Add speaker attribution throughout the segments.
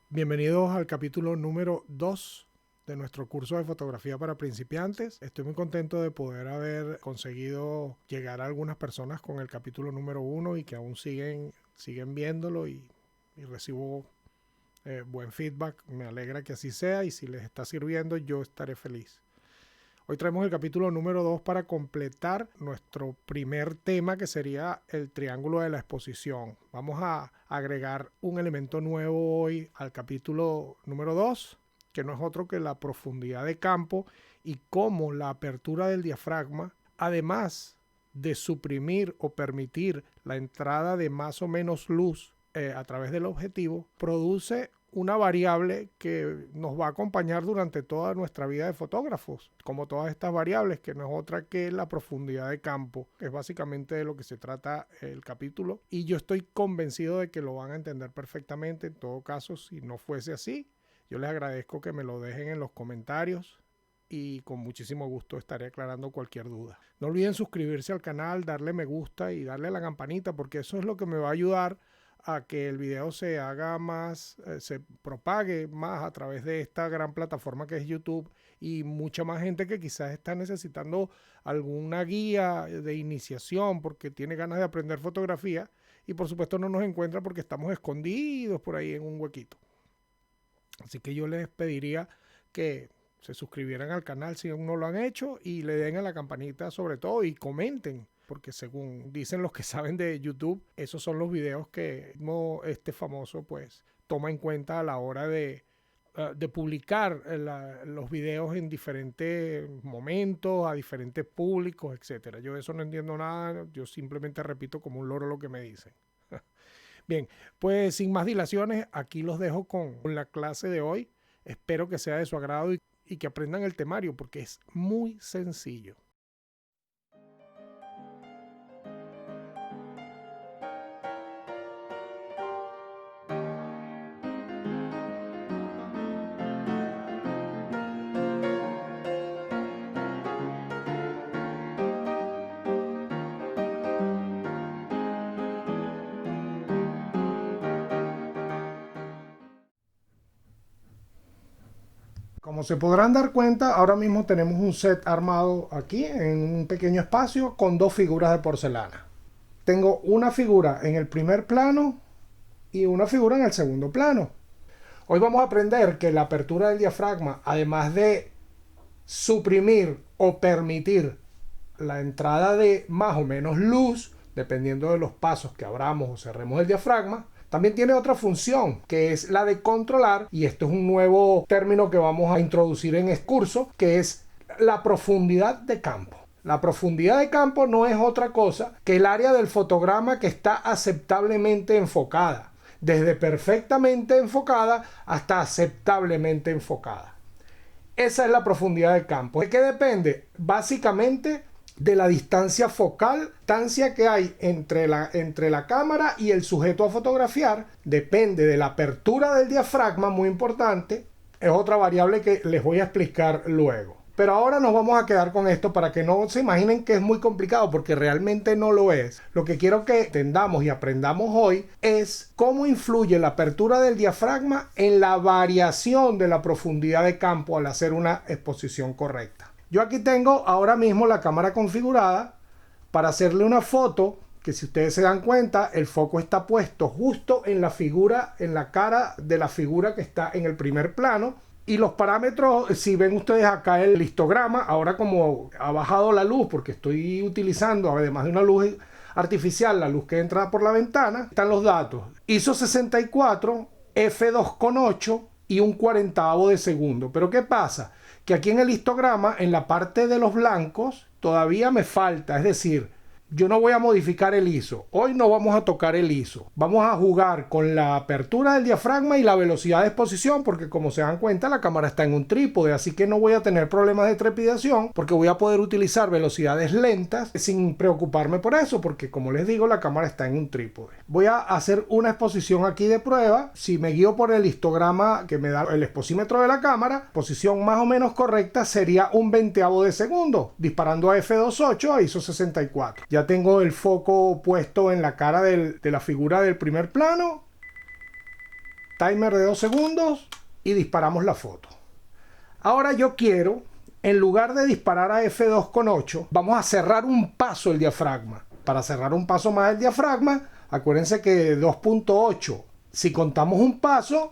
Speaker 1: Bienvenidos al capítulo número 2 de nuestro curso de fotografía para principiantes. Estoy muy contento de poder haber conseguido llegar a algunas personas con el capítulo número 1 y que aún siguen viéndolo y recibo buen feedback. Me alegra que así sea y si les está sirviendo yo estaré feliz. Hoy traemos el capítulo número 2 para completar nuestro primer tema, que sería el triángulo de la exposición. Vamos a agregar un elemento nuevo hoy al capítulo número 2, que no es otro que la profundidad de campo y cómo la apertura del diafragma, además de suprimir o permitir la entrada de más o menos luz a través del objetivo, produce una variable que nos va a acompañar durante toda nuestra vida de fotógrafos, como todas estas variables, que no es otra que la profundidad de campo, que es básicamente de lo que se trata el capítulo, y yo estoy convencido de que lo van a entender perfectamente. En todo caso, si no fuese así, yo les agradezco que me lo dejen en los comentarios y con muchísimo gusto estaré aclarando cualquier duda. No olviden suscribirse al canal, darle me gusta y darle a la campanita, porque eso es lo que me va a ayudar a que el video se haga más, se propague más a través de esta gran plataforma que es YouTube, y mucha más gente que quizás está necesitando alguna guía de iniciación porque tiene ganas de aprender fotografía y por supuesto no nos encuentra porque estamos escondidos por ahí en un huequito. Así que yo les pediría que se suscribieran al canal si aún no lo han hecho y le den a la campanita sobre todo y comenten, porque según dicen los que saben de YouTube, esos son los videos que este famoso pues toma en cuenta a la hora de publicar los videos en diferentes momentos, a diferentes públicos, etcétera. Yo de eso no entiendo nada, yo simplemente repito como un loro lo que me dicen. Bien, pues sin más dilaciones, aquí los dejo con la clase de hoy. Espero que sea de su agrado y que aprendan el temario porque es muy sencillo. Como se podrán dar cuenta, ahora mismo tenemos un set armado aquí en un pequeño espacio con dos figuras de porcelana. Tengo una figura en el primer plano y una figura en el segundo plano. Hoy vamos a aprender que la apertura del diafragma, además de suprimir o permitir la entrada de más o menos luz, dependiendo de los pasos que abramos o cerremos el diafragma, también tiene otra función, que es la de controlar, y esto es un nuevo término que vamos a introducir en este curso, que es la profundidad de campo. La profundidad de campo no es otra cosa que el área del fotograma que está aceptablemente enfocada, desde perfectamente enfocada hasta aceptablemente enfocada. Esa es la profundidad de campo. ¿De qué depende? Básicamente de la distancia focal, distancia que hay entre la cámara y el sujeto a fotografiar. Depende de la apertura del diafragma, muy importante. Es otra variable que les voy a explicar luego. Pero ahora nos vamos a quedar con esto para que no se imaginen que es muy complicado, porque realmente no lo es. Lo que quiero que entendamos y aprendamos hoy es cómo influye la apertura del diafragma en la variación de la profundidad de campo al hacer una exposición correcta. Yo aquí tengo ahora mismo la cámara configurada para hacerle una foto que, si ustedes se dan cuenta, el foco está puesto justo en la figura, en la cara de la figura que está en el primer plano. Y los parámetros, si ven ustedes acá el histograma, ahora como ha bajado la luz porque estoy utilizando, además de una luz artificial, la luz que entra por la ventana, están los datos. ISO 64, f2.8 y un 40avo de segundo. Pero ¿qué pasa? Que aquí en el histograma, en la parte de los blancos, todavía me falta, es decir, yo no voy a modificar el ISO. Hoy no vamos a tocar el ISO. Vamos a jugar con la apertura del diafragma y la velocidad de exposición, porque como se dan cuenta, la cámara está en un trípode, así que no voy a tener problemas de trepidación, porque voy a poder utilizar velocidades lentas sin preocuparme por eso, porque como les digo, la cámara está en un trípode. Voy a hacer una exposición aquí de prueba. Si me guío por el histograma que me da el exposímetro de la cámara, posición más o menos correcta sería un 20avo de segundo, disparando a f2.8 a ISO 64. Ya tengo el foco puesto en la cara de la figura del primer plano. Timer de 2 segundos y disparamos la foto. Ahora yo quiero, en lugar de disparar a f2.8, vamos a cerrar un paso el diafragma. Para cerrar un paso más el diafragma, acuérdense que 2.8, si contamos un paso,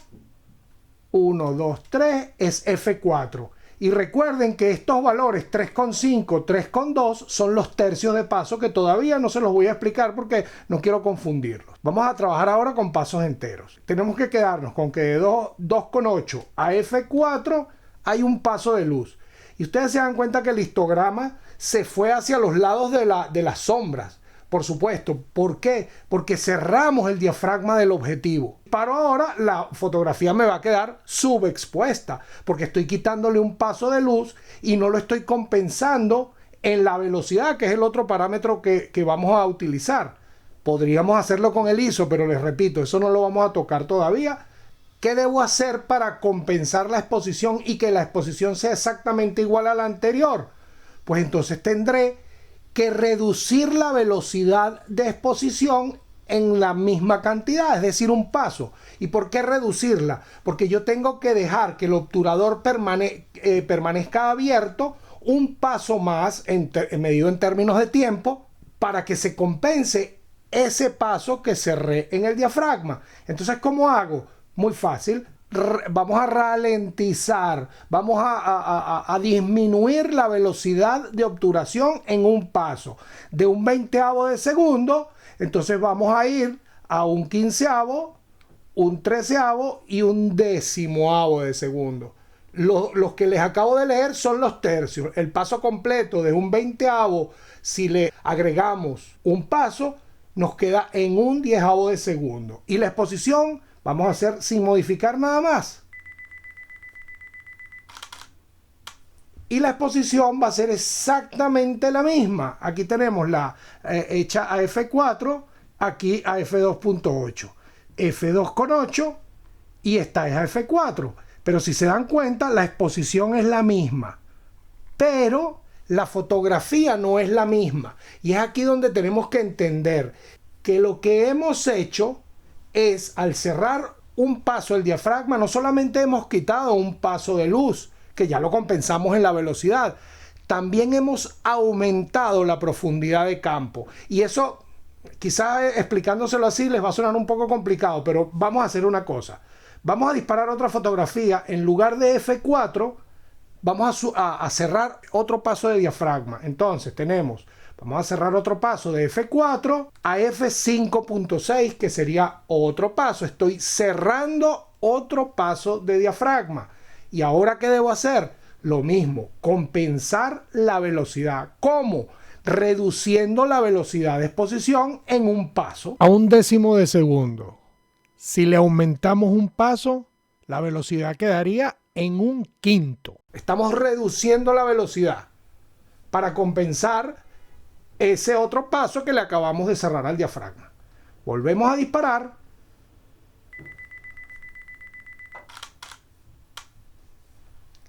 Speaker 1: 1, 2, 3, es F4. Y recuerden que estos valores 3.5, 3.2 son los tercios de paso, que todavía no se los voy a explicar porque no quiero confundirlos. Vamos a trabajar ahora con pasos enteros. Tenemos que quedarnos con que de 2.8 a F4 hay un paso de luz. Y ustedes se dan cuenta que el histograma se fue hacia los lados de las sombras. Por supuesto. ¿Por qué? Porque cerramos el diafragma del objetivo. Pero ahora la fotografía me va a quedar subexpuesta, porque estoy quitándole un paso de luz y no lo estoy compensando en la velocidad, que es el otro parámetro que vamos a utilizar. Podríamos hacerlo con el ISO, pero les repito, eso no lo vamos a tocar todavía. ¿Qué debo hacer para compensar la exposición y que la exposición sea exactamente igual a la anterior? Pues entonces tendré que reducir la velocidad de exposición en la misma cantidad, es decir, un paso. ¿Y por qué reducirla? Porque yo tengo que dejar que el obturador permanezca abierto un paso más, medido en términos de tiempo, para que se compense ese paso que cerré en el diafragma. Entonces, ¿cómo hago? Muy fácil. Vamos a ralentizar, vamos a disminuir la velocidad de obturación en un paso de un 20avo de segundo. Entonces vamos a ir a un 15avo, un 13avo y un 10avo de segundo. Los que les acabo de leer son los tercios. El paso completo de un 20avo, si le agregamos un paso, nos queda en un 10avo de segundo. Y la exposición vamos a hacer sin modificar nada más. Y la exposición va a ser exactamente la misma. Aquí tenemos la hecha a F4, aquí a F2.8. F2.8 y esta es a F4. Pero si se dan cuenta, la exposición es la misma. Pero la fotografía no es la misma. Y es aquí donde tenemos que entender que lo que hemos hecho es, al cerrar un paso el diafragma, no solamente hemos quitado un paso de luz, que ya lo compensamos en la velocidad, también hemos aumentado la profundidad de campo. Y eso, quizás explicándoselo así, les va a sonar un poco complicado, pero vamos a hacer una cosa. Vamos a disparar otra fotografía. En lugar de F4, vamos a cerrar otro paso de diafragma. Entonces tenemos... Vamos a cerrar otro paso de F4 a F5.6, que sería otro paso. Estoy cerrando otro paso de diafragma. ¿Y ahora qué debo hacer? Lo mismo, compensar la velocidad. ¿Cómo? Reduciendo la velocidad de exposición en un paso a un 10º de segundo. Si le aumentamos un paso, la velocidad quedaría en un 1/5. Estamos reduciendo la velocidad para compensar ese otro paso que le acabamos de cerrar al diafragma. Volvemos a disparar.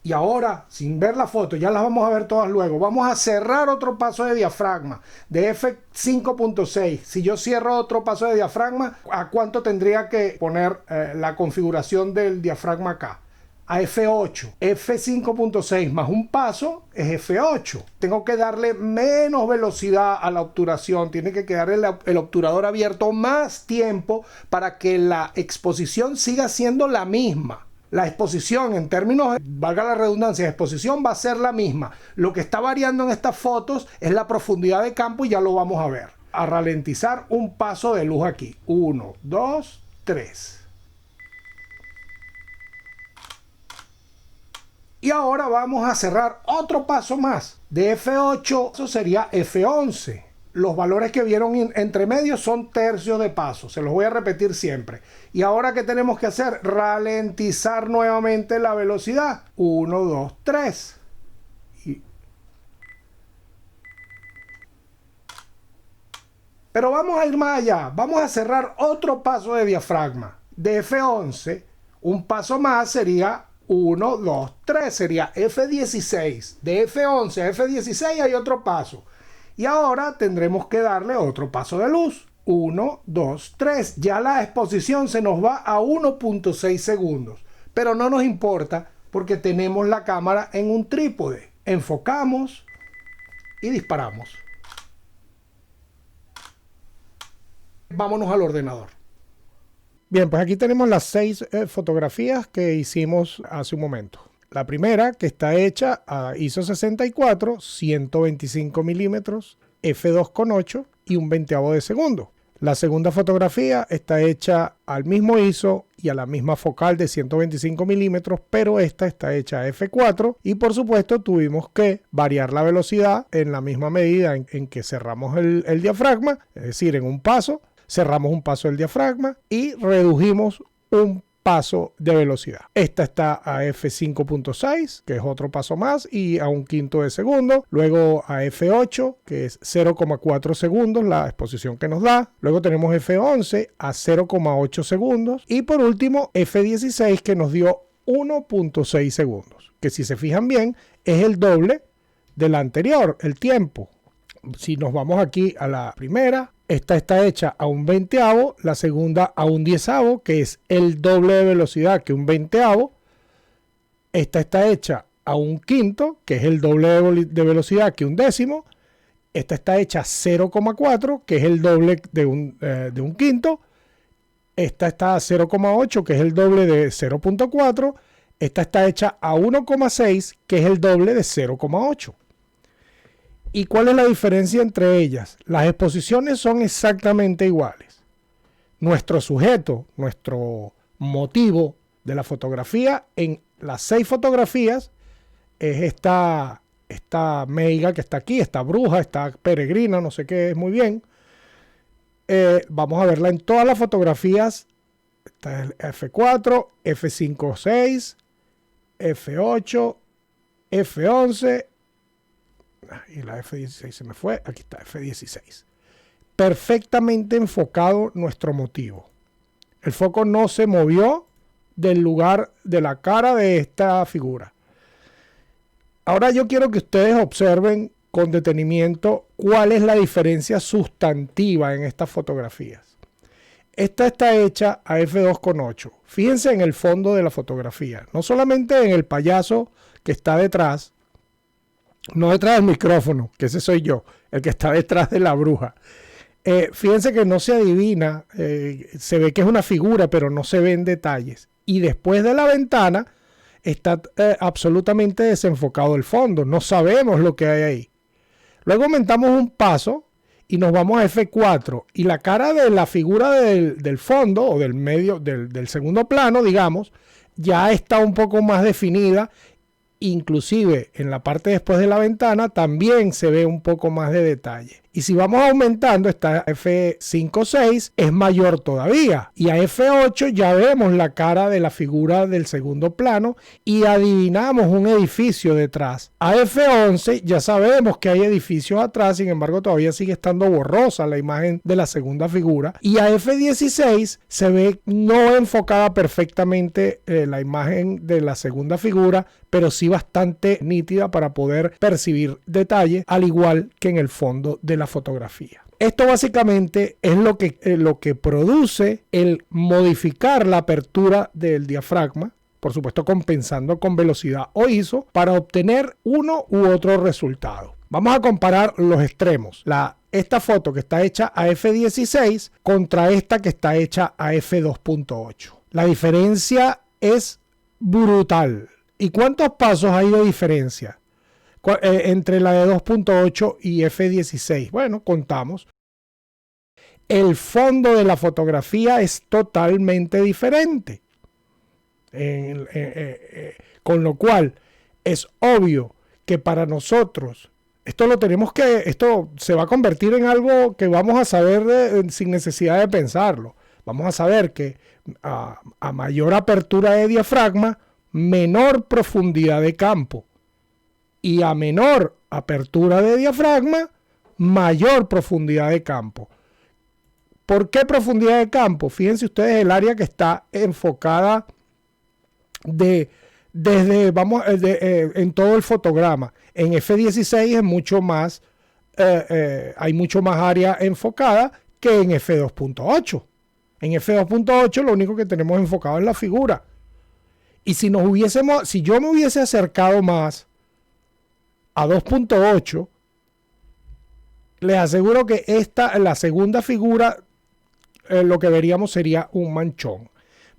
Speaker 1: Y ahora, sin ver la foto, ya las vamos a ver todas luego, vamos a cerrar otro paso de diafragma de F5.6. Si yo cierro otro paso de diafragma, ¿a cuánto tendría que poner la configuración del diafragma acá? A F8. F5.6 más un paso es F8. Tengo que darle menos velocidad a la obturación. Tiene que quedar el obturador abierto más tiempo para que la exposición siga siendo la misma. La exposición, en términos, valga la redundancia, de exposición va a ser la misma. Lo que está variando en estas fotos es la profundidad de campo y ya lo vamos a ver. A ralentizar un paso de luz aquí. 1, 2, 3. Y ahora vamos a cerrar otro paso más. De F8, eso sería F11. Los valores que vieron entre medios son tercios de paso. Se los voy a repetir siempre. Y ahora, ¿qué tenemos que hacer? Ralentizar nuevamente la velocidad. 1, 2, 3. Pero vamos a ir más allá. Vamos a cerrar otro paso de diafragma. De F11, un paso más sería 1, 2, 3, sería F16. De F11 a F16 hay otro paso. Y ahora tendremos que darle otro paso de luz. 1, 2, 3. Ya la exposición se nos va a 1.6 segundos. Pero no nos importa porque tenemos la cámara en un trípode. Enfocamos y disparamos. Vámonos al ordenador. Bien, pues aquí tenemos las 6 fotografías que hicimos hace un momento. La primera, que está hecha a ISO 64, 125 milímetros, f2.8 y un veinteavo de segundo. La segunda fotografía está hecha al mismo ISO y a la misma focal de 125 milímetros, pero esta está hecha a f4 y por supuesto tuvimos que variar la velocidad en la misma medida en que cerramos el diafragma, es decir, en un paso, cerramos un paso del diafragma y redujimos un paso de velocidad. Esta está a f5.6, que es otro paso más, y a un quinto de segundo. Luego a f8, que es 0,4 segundos, la exposición que nos da. Luego tenemos f11 a 0,8 segundos. Y por último, f16, que nos dio 1.6 segundos, que si se fijan bien, es el doble de la anterior, el tiempo. Si nos vamos aquí a la primera, esta está hecha a un veinteavo, la segunda a un diezavo, que es el doble de velocidad que un veinteavo. Esta está hecha a un quinto, que es el doble de velocidad que un décimo. Esta está hecha a 0,4, que es el doble de un quinto. Esta está a 0,8, que es el doble de 0.4. Esta está hecha a 1,6, que es el doble de 0,8. ¿Y cuál es la diferencia entre ellas? Las exposiciones son exactamente iguales. Nuestro sujeto, nuestro motivo de la fotografía en las 6 fotografías es esta meiga que está aquí, esta bruja, esta peregrina, no sé qué es muy bien. Vamos a verla en todas las fotografías. Está el F4, F5.6, F8, F11. Y la F16 se me fue, aquí está, F16. Perfectamente enfocado nuestro motivo. El foco no se movió del lugar de la cara de esta figura. Ahora yo quiero que ustedes observen con detenimiento cuál es la diferencia sustantiva en estas fotografías. Esta está hecha a f2.8. Fíjense en el fondo de la fotografía, no solamente en el payaso que está detrás, no detrás del micrófono, que ese soy yo, el que está detrás de la bruja. Fíjense que no se adivina, se ve que es una figura, pero no se ven detalles. Y después de la ventana está absolutamente desenfocado el fondo, no sabemos lo que hay ahí. Luego aumentamos un paso y nos vamos a F4 y la cara de la figura del fondo o del medio, del segundo plano, digamos, ya está un poco más definida. Inclusive en la parte después de la ventana también se ve un poco más de detalle. Y si vamos aumentando, esta F5.6 es mayor todavía. Y a F8 ya vemos la cara de la figura del segundo plano y adivinamos un edificio detrás. A F11 ya sabemos que hay edificios atrás, sin embargo todavía sigue estando borrosa la imagen de la segunda figura. Y a F16 se ve no enfocada perfectamente la imagen de la segunda figura, pero sí bastante nítida para poder percibir detalles, al igual que en el fondo de la fotografía. Esto básicamente es lo que produce el modificar la apertura del diafragma, por supuesto compensando con velocidad o ISO, para obtener uno u otro resultado. Vamos a comparar los extremos. Esta foto que está hecha a f16 contra esta que está hecha a f2.8. La diferencia es brutal. ¿Y cuántos pasos hay de diferencia entre la de 2.8 y F16? Bueno, contamos. El fondo de la fotografía es totalmente diferente. Con lo cual, es obvio que para nosotros, esto se va a convertir en algo que vamos a saber sin necesidad de pensarlo. Vamos a saber que a mayor apertura de diafragma, menor profundidad de campo. Y a menor apertura de diafragma, mayor profundidad de campo. ¿Por qué profundidad de campo? Fíjense ustedes el área que está enfocada en todo el fotograma. En F16 es mucho más, hay mucho más área enfocada que en f2.8. En f2.8 lo único que tenemos enfocado es la figura. Y si yo me hubiese acercado más a 2.8, les aseguro que la segunda figura, lo que veríamos sería un manchón.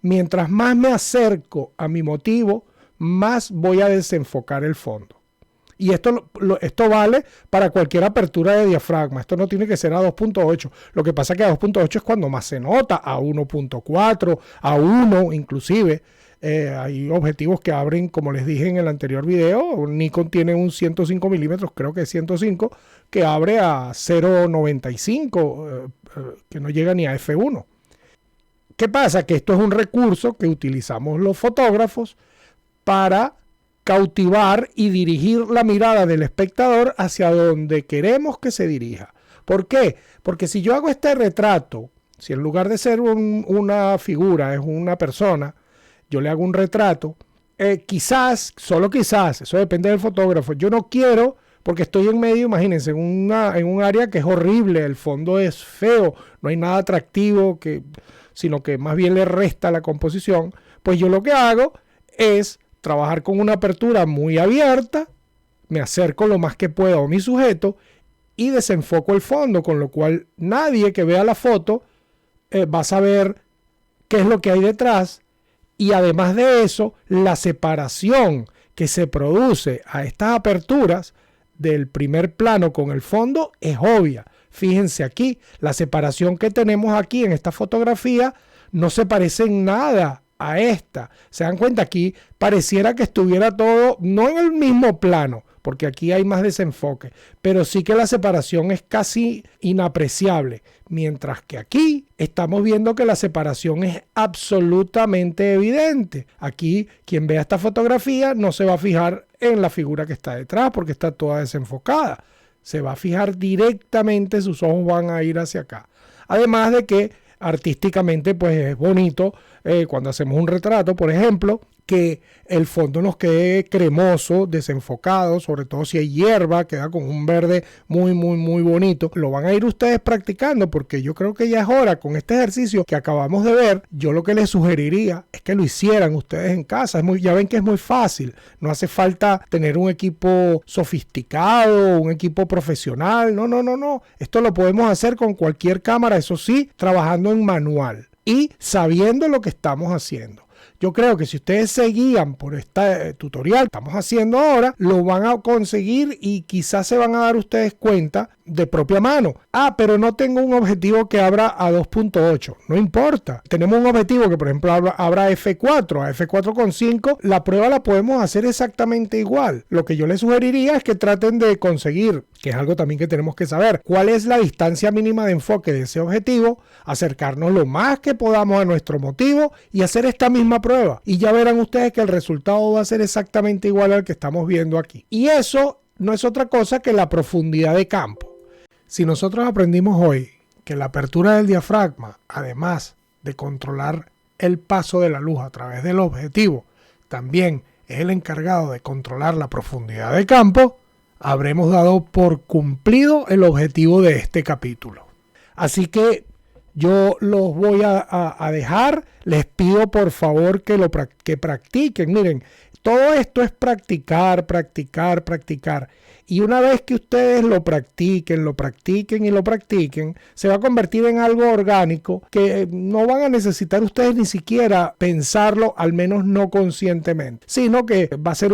Speaker 1: Mientras más me acerco a mi motivo, más voy a desenfocar el fondo. Y esto vale para cualquier apertura de diafragma. Esto no tiene que ser a 2.8. Lo que pasa es que a 2.8 es cuando más se nota, a 1.4, a 1 inclusive. Hay objetivos que abren, como les dije en el anterior video, Nikon tiene un 105 milímetros, creo que es 105, que abre a 0.95, que no llega ni a f1. ¿Qué pasa? Que esto es un recurso que utilizamos los fotógrafos para cautivar y dirigir la mirada del espectador hacia donde queremos que se dirija. ¿Por qué? Porque si yo hago este retrato, si en lugar de ser una figura es una persona, yo le hago un retrato, quizás, solo quizás, eso depende del fotógrafo, yo no quiero, porque estoy en medio, imagínense, en un área que es horrible, el fondo es feo, no hay nada atractivo, sino que más bien le resta la composición, pues yo lo que hago es trabajar con una apertura muy abierta, me acerco lo más que puedo a mi sujeto y desenfoco el fondo, con lo cual nadie que vea la foto va a saber qué es lo que hay detrás. Y además de eso, la separación que se produce a estas aperturas del primer plano con el fondo es obvia. Fíjense aquí, la separación que tenemos aquí en esta fotografía no se parece en nada a esta. Se dan cuenta, aquí pareciera que estuviera todo no en el mismo plano, porque aquí hay más desenfoque, pero sí que la separación es casi inapreciable, mientras que aquí estamos viendo que la separación es absolutamente evidente. Aquí quien vea esta fotografía no se va a fijar en la figura que está detrás porque está toda desenfocada, se va a fijar directamente, sus ojos van a ir hacia acá. Además de que artísticamente pues es bonito cuando hacemos un retrato, por ejemplo, que el fondo nos quede cremoso, desenfocado, sobre todo si hay hierba, queda con un verde muy bonito. Lo van a ir ustedes practicando porque yo creo que ya es hora, con este ejercicio que acabamos de ver, yo lo que les sugeriría es que lo hicieran ustedes en casa. Ya ven que es muy fácil, no hace falta tener un equipo sofisticado, un equipo profesional, no. Esto lo podemos hacer con cualquier cámara, eso sí, trabajando en manual y sabiendo lo que estamos haciendo. Yo creo que si ustedes se guían por este tutorial que estamos haciendo ahora, lo van a conseguir y quizás se van a dar ustedes cuenta de propia mano. Pero no tengo un objetivo que abra a 2.8. No importa. Tenemos un objetivo que, por ejemplo, abra f4, a f4.5. La prueba la podemos hacer exactamente igual. Lo que yo les sugeriría es que traten de conseguir, que es algo también que tenemos que saber, cuál es la distancia mínima de enfoque de ese objetivo, acercarnos lo más que podamos a nuestro motivo y hacer esta misma prueba. Y ya verán ustedes que el resultado va a ser exactamente igual al que estamos viendo aquí. Y eso no es otra cosa que la profundidad de campo. Si nosotros aprendimos hoy que la apertura del diafragma, además de controlar el paso de la luz a través del objetivo, también es el encargado de controlar la profundidad de campo, habremos dado por cumplido el objetivo de este capítulo. Así que yo los voy a dejar. Les pido por favor que practiquen. Miren, todo esto es practicar. Y una vez que ustedes lo practiquen, se va a convertir en algo orgánico que no van a necesitar ustedes ni siquiera pensarlo, al menos no conscientemente, sino que va a ser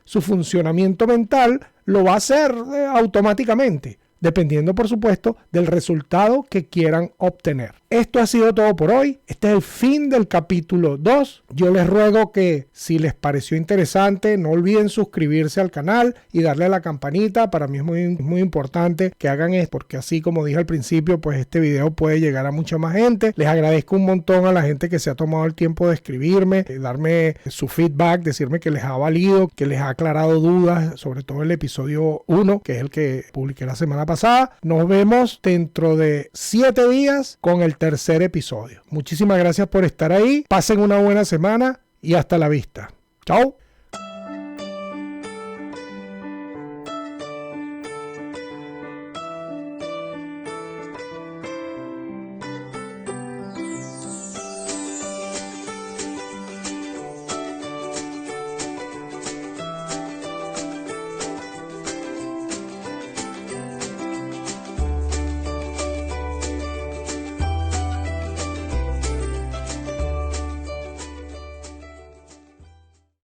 Speaker 1: su funcionamiento mental, lo va a hacer automáticamente, dependiendo por supuesto del resultado que quieran obtener. Esto ha sido todo por hoy. Este es el fin del capítulo 2. Yo les ruego que si les pareció interesante no olviden suscribirse al canal y darle a la campanita. Para mí es muy importante que hagan esto porque así, como dije al principio, pues este video puede llegar a mucha más gente. Les agradezco un montón a la gente que se ha tomado el tiempo de escribirme, darme su feedback, decirme que les ha valido, que les ha aclarado dudas, sobre todo el episodio 1, que es el que publiqué la semana pasada. Nos vemos dentro de 7 días con el tercer episodio. Muchísimas gracias por estar ahí. Pasen una buena semana y hasta la vista. Chao.